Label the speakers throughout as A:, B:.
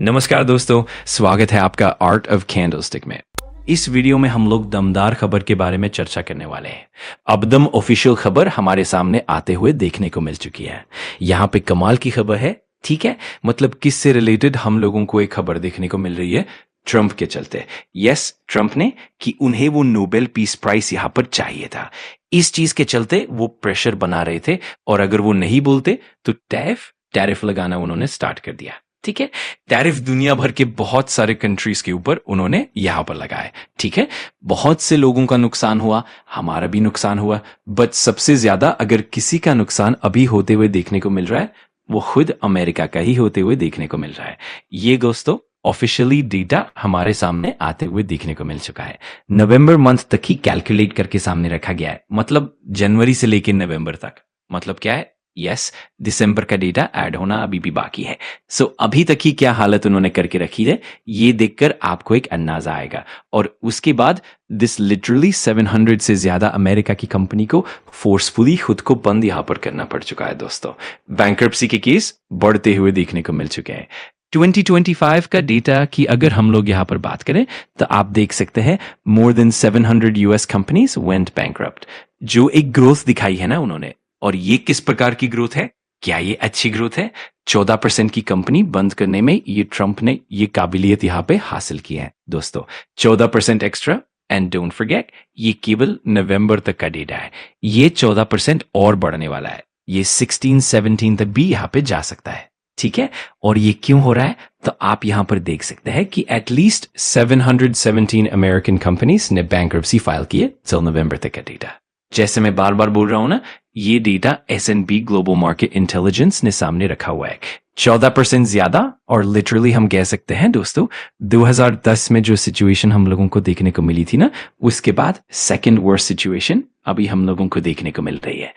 A: नमस्कार दोस्तों, स्वागत है आपका आर्ट ऑफ कैंडलस्टिक में। इस वीडियो में हम लोग दमदार खबर के बारे में चर्चा करने वाले हैं। अबदम ऑफिशियल खबर हमारे सामने आते हुए देखने को मिल चुकी है। यहाँ पे कमाल की खबर है, ठीक है। मतलब किससे रिलेटेड हम लोगों को एक खबर देखने को मिल रही है ट्रंप के चलते। यस, ट्रंप ने कि उन्हें वो नोबेल पीस प्राइज यहाँ पर चाहिए था। इस चीज के चलते वो प्रेशर बना रहे थे और अगर वो नहीं बोलते तो टैरिफ लगाना उन्होंने स्टार्ट कर दिया। ठीक है, टैरिफ दुनिया भर के बहुत सारे कंट्रीज के ऊपर उन्होंने यहां पर लगाए। ठीक है, बहुत से लोगों का नुकसान हुआ, हमारा भी नुकसान हुआ, बट सबसे ज्यादा अगर किसी का नुकसान अभी होते हुए देखने को मिल रहा है वो खुद अमेरिका का ही होते हुए देखने को मिल रहा है। ये दोस्तों ऑफिशियली डेटा हमारे सामने आते हुए देखने को मिल चुका है। नवंबर मंथ तक ही कैलकुलेट करके सामने रखा गया है, मतलब जनवरी से लेकर नवंबर तक। मतलब क्या है, यस, दिसंबर का डेटा ऐड होना अभी भी बाकी है। सो अभी तक ही क्या हालत उन्होंने करके रखी है ये देखकर आपको एक अंदाजा आएगा। और उसके बाद दिस लिटरली 700 से ज्यादा अमेरिका की कंपनी को फोर्सफुली खुद को बंद यहां पर करना पड़ चुका है दोस्तों। बैंक्रप्सी के केस बढ़ते हुए देखने को मिल चुके हैं। 2025 का डेटा की अगर हम लोग यहां पर बात करें तो आप देख सकते हैं more than 700 US companies went bankrupt. जो एक ग्रोथ दिखाई है ना उन्होंने, और ये किस प्रकार की ग्रोथ है, क्या ये अच्छी ग्रोथ है? 14% की कंपनी बंद करने में ये ट्रंप ने ये काबिलियत यहां पे हासिल की है दोस्तों। 14% एक्स्ट्रा, एंड डोंट फॉरगेट ये केवल नवंबर तक का डेटा है। ये 14% और बढ़ने वाला है, ये 16-17 तक भी यहां पे जा सकता है। ठीक है, और ये क्यों हो रहा है तो आप यहां पर देख सकते हैं कि एटलीस्ट 717 अमेरिकन कंपनीज ने बैंक्रप्सी फाइल किए टिल नवंबर तक का डेटा। जैसे मैं बार बार बोल रहा हूं ना, ये data S&P global market intelligence ने सामने रखा हुआ है। 14% ज्यादा, और लिटरली हम कह सकते हैं दोस्तों 2010 में जो सिचुएशन हम लोगों को देखने को मिली थी ना, उसके बाद सेकंड वर्स्ट सिचुएशन अभी हम लोगों को देखने को मिल रही है।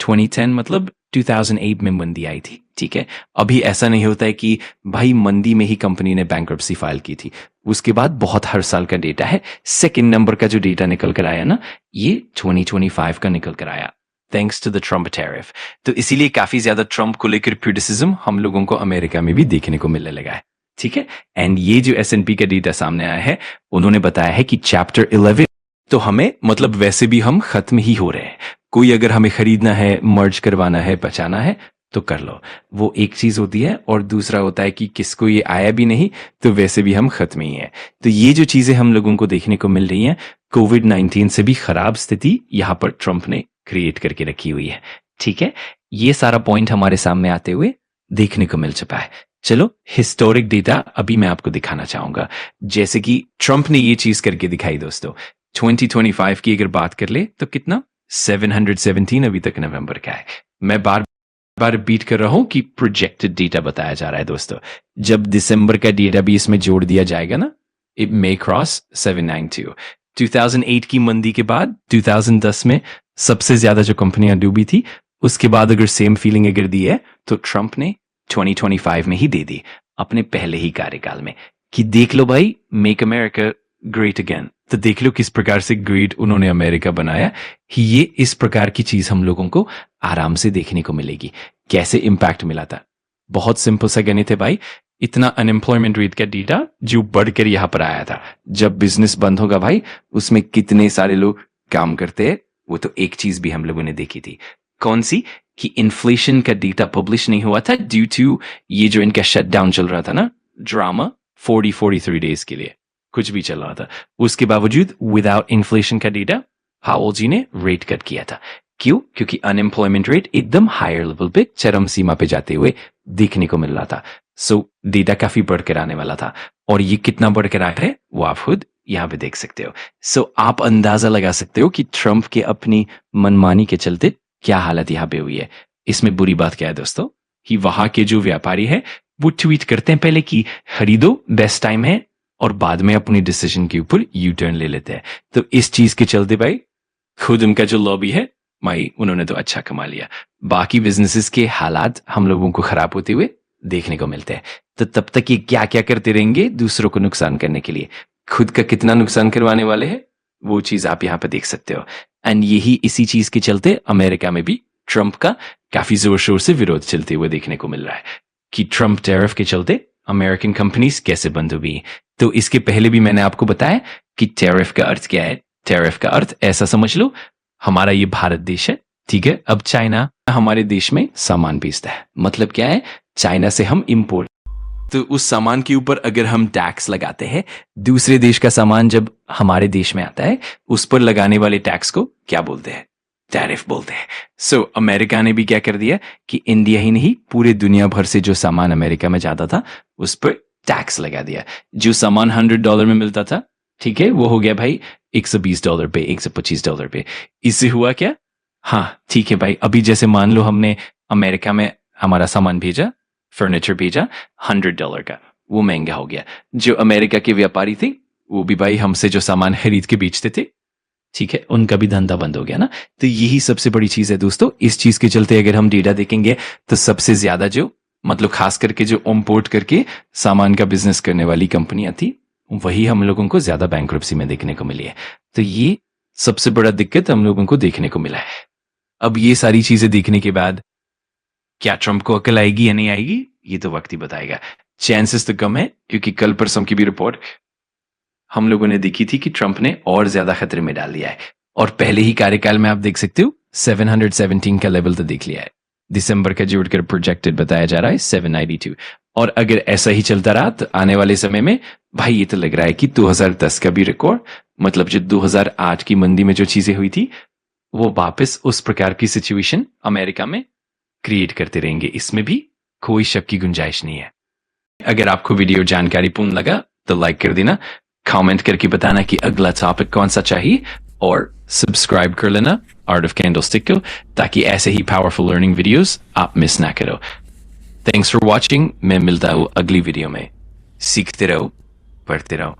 A: 2010 मतलब 2008 में मंदी आई थी। ठीक है, अभी ऐसा नहीं होता है कि भाई मंदी में ही कंपनी ने बैंक्रप्सी फाइल की थी। उसके बाद बहुत हर साल का डेटा है। सेकंड नंबर का जो डेटा निकल कर आया ना, ये 2025 का निकल कर आया, thanks to the Trump tariff. तो इसीलिए काफी ज्यादा ट्रंप को लेकर क्रिटिसिज्म हम लोगों को अमेरिका में भी देखने को मिलने लगा है। ठीक है, एंड ये जो S&P का डेटा सामने आया है, उन्होंने बताया है कि चैप्टर 11 तो हमें मतलब वैसे भी हम खत्म ही हो रहे हैं। कोई अगर हमें खरीदना है, मर्ज करवाना है, बचाना है तो कर लो, वो एक चीज होती है। और दूसरा होता है कि किसको ये आया भी नहीं तो वैसे भी हम खत्म ही हैं। तो ये जो चीजें हम लोगों को देखने को मिल रही हैं, कोविड-19 से भी खराब स्थिति यहां पर ट्रंप ने क्रिएट करके रखी हुई है। ठीक है, ये सारा पॉइंट हमारे सामने आते हुए देखने को मिल चुका है। चलो हिस्टोरिक डेटा अभी मैं आपको दिखाना चाहूंगा, जैसे कि ट्रंप ने ये चीज करके दिखाई दोस्तों। 2025 की अगर बात कर ले तो कितना 717 अभी तक नवंबर का है। मैं बार बार रिपीट कर रहा हूं कि प्रोजेक्टेड डेटा बताया जा रहा है दोस्तों। जब दिसंबर का डेटा भी इसमें जोड़ दिया जाएगा ना, इट मे क्रॉस 792। 2008 की मंदी के बाद 2010 में सबसे ज्यादा जो कंपनियां डूबी थी, उसके बाद अगर सेम फीलिंग अगर दी है तो ट्रंप ने 2025 में ही दे दी अपने पहले ही कार्यकाल में कि देख लो भाई, मेक अमेरिका ग्रेट अगेन। तो देख लो किस प्रकार से ग्रेट उन्होंने अमेरिका बनाया। ये इस प्रकार की चीज हम लोगों को आराम से देखने को मिलेगी। कैसे इंपैक्ट मिला था, बहुत सिंपल सा गणित है भाई। इतना अनएम्प्लॉयमेंट रेट का डेटा जो बढ़कर यहां पर आया था, जब बिजनेस बंद होगा भाई उसमें कितने सारे लोग काम करते हैं, वो तो एक चीज भी हम लोगों ने देखी थी। कौन सी? कि इन्फ्लेशन का डेटा पब्लिश नहीं हुआ था ड्यू टू ये जो इनका शटडाउन चल रहा था ना, ड्रामा 43 डेज के लिए कुछ भी चल रहा था। उसके बावजूद विदाउट इन्फ्लेशन का डेटा हाउल जी ने रेट कट किया था। क्यों? क्योंकि अनएम्प्लॉयमेंट रेट एकदम हायर लेवल पे, चरम सीमा पे जाते हुए देखने को मिल रहा था। सो डेटा काफी बढ़कर आने वाला था, और ये कितना बढ़कर आया है वो आप खुद यहां पे देख सकते हो। सो आप अंदाजा लगा सकते हो कि ट्रंप के अपनी मनमानी के चलते क्या हालत यहां पे हुई है। इसमें बुरी बात क्या है दोस्तों, कि वहां के जो व्यापारी है वो ट्वीट करते हैं पहले कि खरीदो, बेस्ट टाइम है, और बाद में अपनी डिसीजन के ऊपर यू टर्न ले लेते हैं। तो इस चीज के चलते भाई खुद उनका जो लॉबी है भाई, उन्होंने तो अच्छा कमा लिया। बाकी बिजनेसेस के हालात हम लोगों को खराब होते हुए देखने को मिलते हैं। तो तब तक ये क्या क्या करते रहेंगे दूसरों को नुकसान करने के लिए, खुद का कितना नुकसान करवाने वाले हैं वो चीज आप यहाँ पे देख सकते हो। एंड यही इसी चीज के चलते अमेरिका में भी ट्रंप का काफी जोर शोर से विरोध चलते हुए देखने को मिल रहा है कि ट्रंप टैरिफ के चलते अमेरिकन कंपनीज कैसे बंद हुई। तो इसके पहले भी मैंने आपको बताया कि टैरिफ का अर्थ क्या है। टैरिफ का अर्थ ऐसा समझ लो, हमारा ये भारत देश है, ठीक है। अब चाइना हमारे देश में सामान बेचता है, मतलब क्या है, चाइना से हम इंपोर्ट, तो उस सामान के ऊपर अगर हम टैक्स लगाते हैं, दूसरे देश का सामान जब हमारे देश में आता है, उस पर लगाने वाले टैक्स को क्या बोलते हैं, टैरिफ बोलते हैं। सो अमेरिका ने भी क्या कर दिया कि इंडिया ही नहीं पूरे दुनिया भर से जो सामान अमेरिका में जाता था उस पर टैक्स लगा दिया। जो सामान $100 में मिलता था, ठीक है, वो हो गया भाई $120 पे, $125 पे। इससे हुआ क्या, हाँ ठीक है भाई, अभी जैसे मान लो हमने अमेरिका में हमारा सामान भेजा, फर्नीचर भेजा $100 का, वो महंगा हो गया। जो अमेरिका के व्यापारी थे वो भी भाई हमसे जो सामान खरीद के बेचते थे, ठीक है, उनका भी धंधा बंद हो गया ना। तो यही सबसे बड़ी चीज है दोस्तों। इस चीज के चलते अगर हम डेटा देखेंगे तो सबसे ज्यादा जो, मतलब खास करके जो इंपोर्ट करके सामान का बिजनेस करने वाली कंपनियां थी, वही हम लोगों को ज्यादा बैंक्रप्सी में देखने को मिली है। तो ये सबसे बड़ा दिक्कत हम लोगों को देखने को मिला है। अब ये सारी चीजें देखने के बाद क्या ट्रंप को अकल आएगी या नहीं आएगी, ये तो वक्त ही बताएगा। चांसेस तो कम है, क्योंकि कल परसों की भी रिपोर्ट हम लोगों ने देखी थी कि ट्रंप ने और ज्यादा खतरे में डाल दिया है। और पहले ही कार्यकाल में आप देख सकते हो 717 का लेवल तो देख लिया है। दिसंबर का जोड़कर प्रोजेक्टेड बताया जा रहा है 792। और अगर ऐसा ही चलता रहा तो आने वाले समय में भाई ये तो लग रहा है कि 2010 का भी रिकॉर्ड, मतलब जो 2008 की मंदी में जो चीजें हुई थी, वो वापस उस प्रकार की सिचुएशन अमेरिका में क्रिएट करते रहेंगे। इसमें भी कोई शक की गुंजाइश नहीं है। अगर आपको वीडियो जानकारीपूर्ण लगा तो लाइक कर देना, कमेंट करके बताना कि अगला टॉपिक कौन सा चाहिए, और सब्सक्राइब कर लेना आर्ट ऑफ कैंडलस्टिक को, ताकि ऐसे ही पावरफुल लर्निंग वीडियोस आप मिस ना करो। Thanks for watching. मैं मिलता हूँ अगली वीडियो में। सीखते रहो, पढ़ते रहो।